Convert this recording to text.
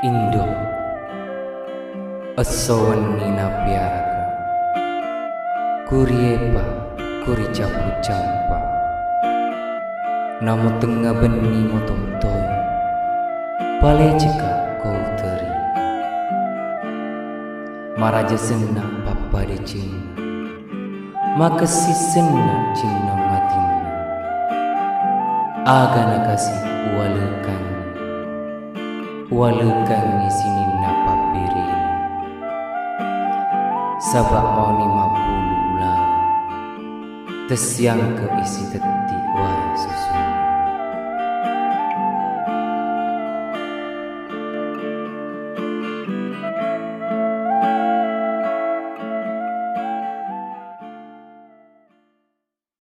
Indo Asawan nina piaraka Kuriepa kuri capu campa Namo tengah benih motontoi Pale jika kau teri Maraja senang papa de cina Maka si senang cina matina Aga nakasi Walekan isini napa piring Sabak mau 50 ulang Tesiang ke isi tetik wai susu